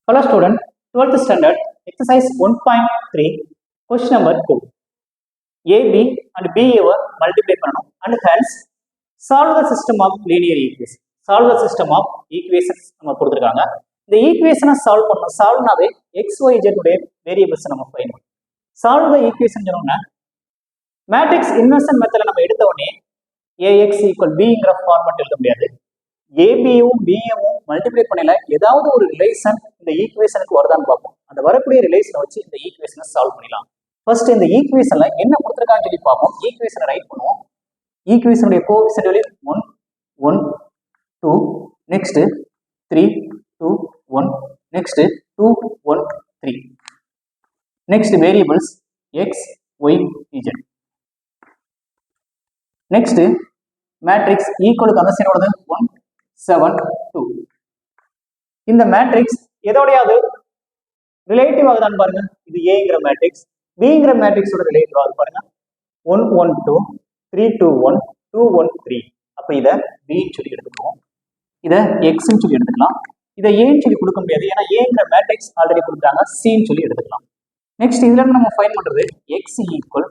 Hello student, 12th standard, exercise 1.3, question number 2. AB and BA multiply பண்ணணும் and hence solve the system of linear equations. Solve the system of equations நம்ம கொடுத்துருக்காங்க. இந்த ஈக்குவேஷனை solve பண்ணணும். சால்வ்னாவே XYZ உடைய variables நம்ம find பண்ணணும். Solve the equation சொன்னோம்னா மேட்ரிக்ஸ் இன்வெர்ஷன் மெத்தட்ல நம்ம எடுத்த உடனே AX ஈக்குவல் Bங்கிற ஃபார்மட் எழுத முடியாது. ஏபியும் பிஏவும் மல்டிப்ளை பண்ணல ஏதாவது ஒரு ரிலேஷன் இந்த ஈக்குவேஷனுக்கு வருதான்னு பார்ப்போம். அந்த வரக்கூடிய ரிலேஷனை வச்சு இந்த ஈக்குவேஷனை சால்வ் பண்ணிடலாம். ஃபர்ஸ்ட் இந்த ஈக்குவேஷன்ல என்ன கொடுத்துருக்கான்னு சொல்லி பார்ப்போம். ஈக்குவேஷனை ரைட் பண்ணுவோம். ஈக்குவேஷனுடைய coefficient value 1 1 2 next 3 2 1 next 2 1 3 next variables x y z next matrix ஈக்குவலுக்கு அந்த சைடோடது 1 7 2. இந்த மேட்ரிக்ஸ் எதோடையாவது ரிலேட்டிவ் ஆகுதான்னு பாருங்க. இது ஏங்கிற மேட்ரிக்ஸ் பிங்கிற மேட்ரிக்ஸோட ரிலேட்டிவ் ஆகுது பாருங்க. 1 1 2 3 2 1 2 1 3. அப்ப இதை பின்னு சொல்லி எடுத்துக்குவோம். இதை எக்ஸ்ன்னு சொல்லி எடுத்துக்கலாம். இதை ஏன்னு சொல்லி கொடுக்க முடியாது, ஏன்னா ஏங்கிற மேட்ரிக்ஸ் ஆல்ரெடி கொடுத்தாங்க. சின்னு சொல்லி எடுத்துக்கலாம். நெக்ஸ்ட் இதுல நம்ம ஃபைண்ட் பண்றது x equal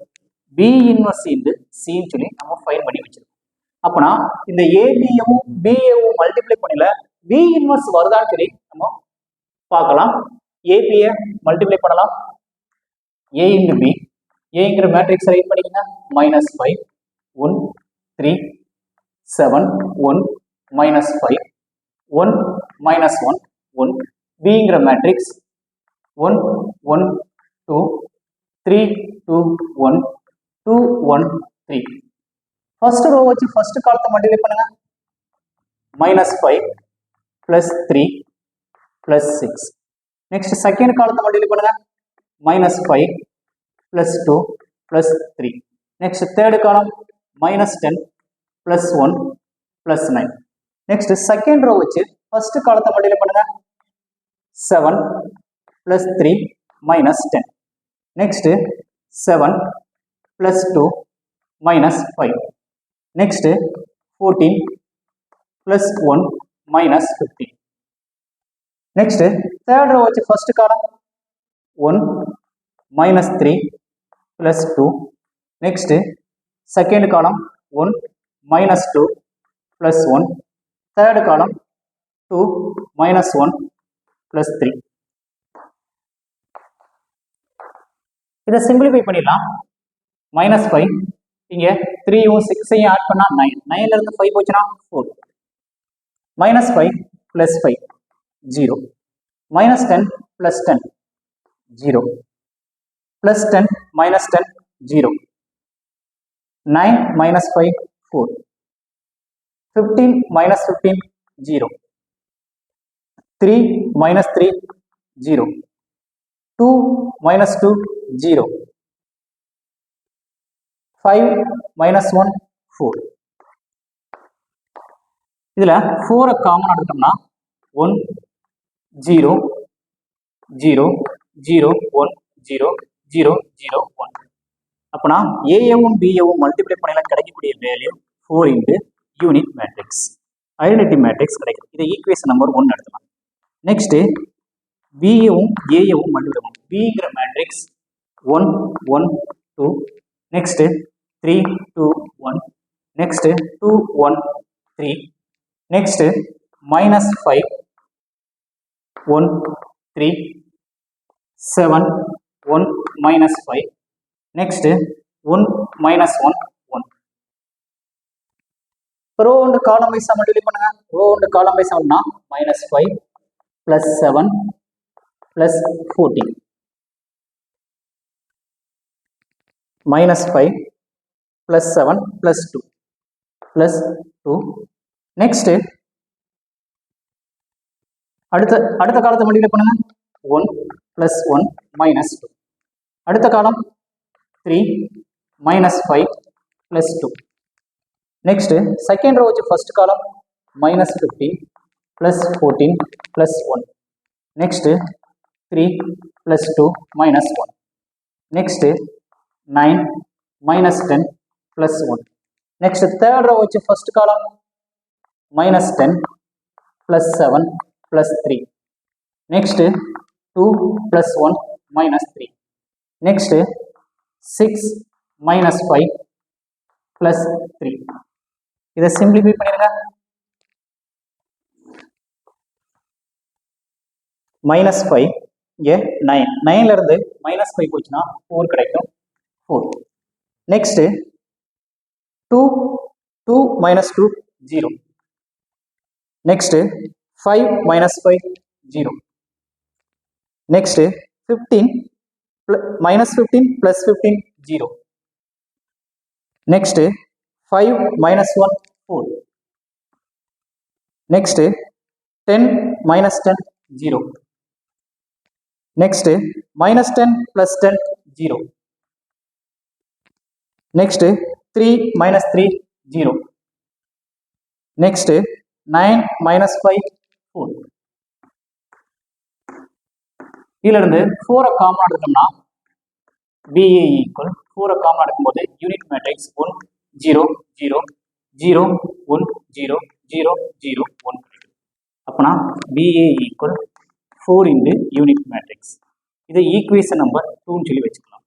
B inverse into சின்னு சொல்லி நம்ம ஃபைண்ட் பண்ணி வச்சிருக்கோம். அப்பனா இந்த ஏபியும் பிஏவும் மல்டிப்ளை பண்ணல பி இன்வர்ஸ் வருதான்னு சொல்லி நம்ம பார்க்கலாம். ஏபியை மல்டிப்ளை பண்ணலாம். ஏ இன்டு பி, ஏங்கிற மேட்ரிக்ஸ் ரைட் பண்ணிக்கங்க. -5 1 3 7 1 -5 1 -1 1. பிங்கிற மேட்ரிக்ஸ் 1 1 2 3 2 1 2 1 3. ஃபர்ஸ்ட் ரோ வச்சு ஃபர்ஸ்ட் காலத்தை மல்டிப்ளை பண்ணுங்க. -5 +3 +6. நெக்ஸ்ட் செகண்ட் காலத்தை மல்டிப்ளை பண்ணுங்க. -5 +2 +3. நெக்ஸ்ட் தேர்ட் காலம் -10 +1 +9. நெக்ஸ்ட் செகண்ட் ரோ வச்சு ஃபர்ஸ்ட் காலத்தை மல்டிப்ளை பண்ணுங்க. 7 +3 -10. Next 7 +2 -5. Next 14 +1 -15. Next third row வச்சு first column 1 -3 +2. Next second column 1 -2 +1. Third காலம் 2 -1 +3. இதை சிம்பிளிஃபை பண்ணிடலாம். -5 இங்க 3யும் 6ஐயும் ஆட் பண்ணா 9. 9ல இருந்து 5 போச்சுன்னா 4. -5 + 5 0. -10 + 10 0. +10 -10 0. 9 -5 4. 15 -15 0. 3 -3 0. 2 -2 0. 5 -1 4. இதுல 4 காமன் எடுத்தோம்னா 1 0 0 0 1 0 0 0 1. அப்பனா ஏவும் பிஏவும் மல்டிப்ளை பண்ணல கிடைக்கக்கூடிய value 4 into unit matrix, identity matrix கிடைக்கும். இதை ஈக்குவேஷன் நம்பர் 1 எடுத்துக்கலாம். நெக்ஸ்ட் பிஏவும் ஏவும் மல்டிப்ளை பண்ணும். பிங்கிற matrix 1 1 2. Next 3 2 1. Next 2 1 3. Next -5 1 3 7 1 -5. Next 1 -1 1. Row and column வைஸா மல்டிப்ளை பண்ணுங்க. ரோ அண்ட் காலம் வைஸா -5 +7 +14. -5 +7 +2 +2. நெக்ஸ்ட் அடுத்த காலத்தை மல்டிப்ளை பண்ணுங்க. 1 +1 -2. அடுத்த காலம் 3 -5 +2. நெக்ஸ்ட் செகண்ட் ரோ வச்சு first column -15 +14 +1. Next 3 +2 -1. Next 9 -10 +1. Next third row வச்சு first column -10 +7 +3. next 2 plus 1 minus 3, next 6 minus 5 plus 3. இதை simplify பண்ணிருங்க. minus 5 இங்கே 9, 9ல இருந்து minus 5 போச்சுன்னா 4 கிடைக்கும், 4. next 2 minus 2 0, next 5 minus 5 0, next 15 minus 15 plus 15 0, next 5 minus 1 4, next 10 minus 10 0, next minus 10 plus 10 0, next 3 minus 3 0, next 9 minus 5 4. இதுல இருந்து 4 common எடுத்தோம்னா BA equal 4 காமன் எடுக்கும்போது யூனிட் மேட்ரிக்ஸ் 1 0 0 0 1 0 0 0 1. அப்பனா BA equal 4 into unit matrix. இது ஈக்குவேஷன் நம்பர் 2 ன்னு சொல்லி வச்சுக்கலாம்.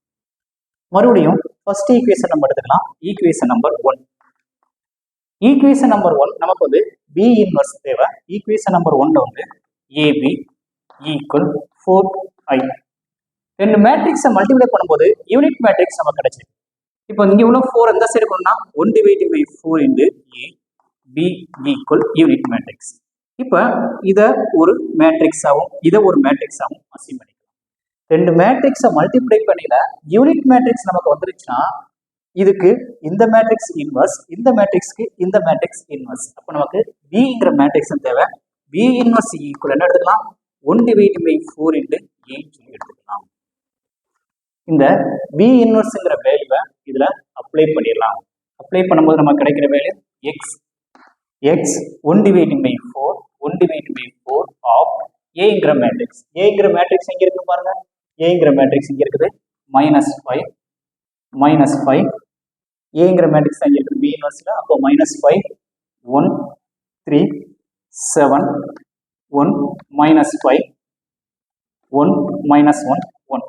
மறுபடியும் ஃபர்ஸ்ட் ஈக்குவேஷன் நம்பர் எடுத்துக்கலாம். Equation number 1. ஈக்குவேஷன் நம்பர் 1 நமக்கு வந்து B இன்வர்ஸ் தேவை. ஈக்குவேஷன் நம்பர் 1ல வந்து AB equal 4i. ரெண்டு மேட்ரிக்ஸை மல்டிப்ளை பண்ணும்போது யூனிட் மேட்ரிக்ஸ் நமக்கு கிடைச்சிருக்கு. இப்போ இங்க உள்ள 4 எந்த சைடு பண்ணா 1 divided by 4 into A B equal unit matrix. இப்போ இத ஒரு மேட்ரிக்ஸாவும் இத ஒரு மேட்ரிக்ஸாவும் அசைன் பண்ணிக்கலாம். ரெண்டு மேட்ரிக்ஸை மல்டிப்ளை பண்ணில யூனிட் மேட்ரிக்ஸ் நமக்கு வந்துருச்சுன்னா இதுக்கு இந்த மேட்ரிக்ஸ் இன்வர்ஸ், இந்த மேட்ரிக்ஸ்க்கு இந்த மேட்ரிக்ஸ் இன்வர்ஸ். அப்போ நமக்கு Bங்கிற மேட்ரிக்ஸ் தேவை. B இன்வர்ஸ் ஈக்குவல் என்ன எடுத்துக்கலாம் 1 divided by 4 into A சொல்லி எடுத்துக்கலாம். இந்த B இன்வர்ஸ்ங்கிற வேல்யூவை இதுல அப்ளை பண்ணிடலாம். அப்ளை பண்ணும்போது நமக்கு கிடைக்கிற value x 1 divided by 4 1 divided by 4 of Aங்கிற மேட்ரிக்ஸ். Aங்கிற மேட்ரிக்ஸ் எங்க இருக்கு பாருங்க. Aங்கிற மேட்ரிக்ஸ் இங்க இருக்குது -5 Aங்கிற மேட்ரிக்ஸ் எங்க இருக்குது B இன்வர்ஸ்ல. அப்போ -5 1 3 7 1 -5 1 -1 1.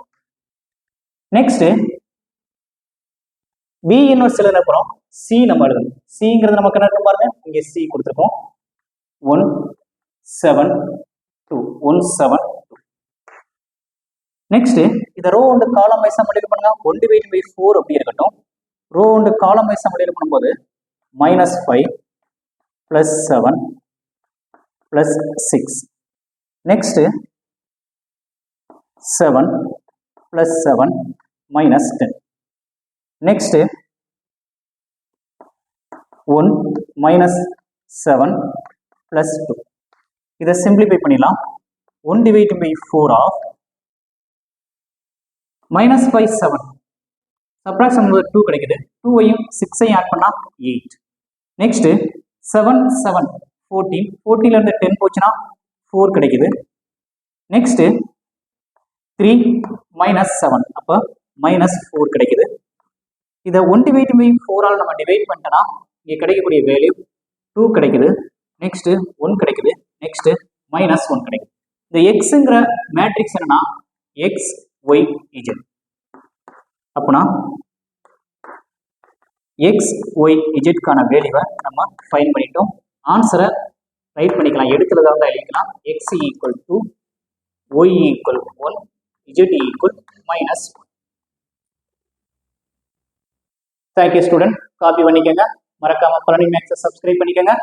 நெக்ஸ்ட் B இன்வர்ஸ் எழுதுன அப்புறம் C நம்ம எழுதணும். Cங்கிறது நமக்கு என்ன இருக்கு பாருங்க. இங்க C கொடுத்திருக்கோம் 1 7 2 1 7 2. நெக்ஸ்ட் இத ரோ அண்ட் காலம் வைஸா மல்டிப்ளை பண்ணுங்க. 1 divided by 4 அப்படி இருக்கட்டும். ரோ அண்ட் காலம் வைஸா மல்டிப்ளை பண்ணும்போது -5 +7 +6. நெக்ஸ்ட் 7 +7 -10. நெக்ஸ்ட் 1 -7 +2. இதை சிம்பிளிஃபை பண்ணிடலாம். 1 divided by 4 of -5 7 சப்ராக்ட் பண்ணும்போது 2 கிடைக்குது. 2ஐயும் 6ஐயும் ஆட் பண்ணா 8. நெக்ஸ்ட் 7 7 14 14ல இருந்து 10 போச்சுன்னா 4 கிடைக்குது. நெக்ஸ்ட் 3 -7 அப்போ -4 கிடைக்குது. இதை 1 divided by 4 ஆல் நம்ம டிவைட் பண்ணிட்டோம்னா இங்கே கிடைக்கக்கூடிய வேல்யூ 2 கிடைக்குது. நெக்ஸ்ட் 1 கிடைக்குது. நெக்ஸ்ட் -1 கிடைக்குது. இந்த எக்ஸுங்கிற மேட்ரிக்ஸ் என்னன்னா x y z. அப்போனா x y zக்கான வேல்யூவை நம்ம ஃபைண்ட் பண்ணிட்டோம். ஆன்சரை ரைட் பண்ணிக்கலாம். எடுத்துலதான் தான் எழுதிக்கலாம். x equal to y equal 1 z equal -1. Thank you student. Copy பண்ணிக்கோங்க. மறக்காம பழனி மேக்ஸை சப்ஸ்கிரைப் பண்ணிக்கோங்க.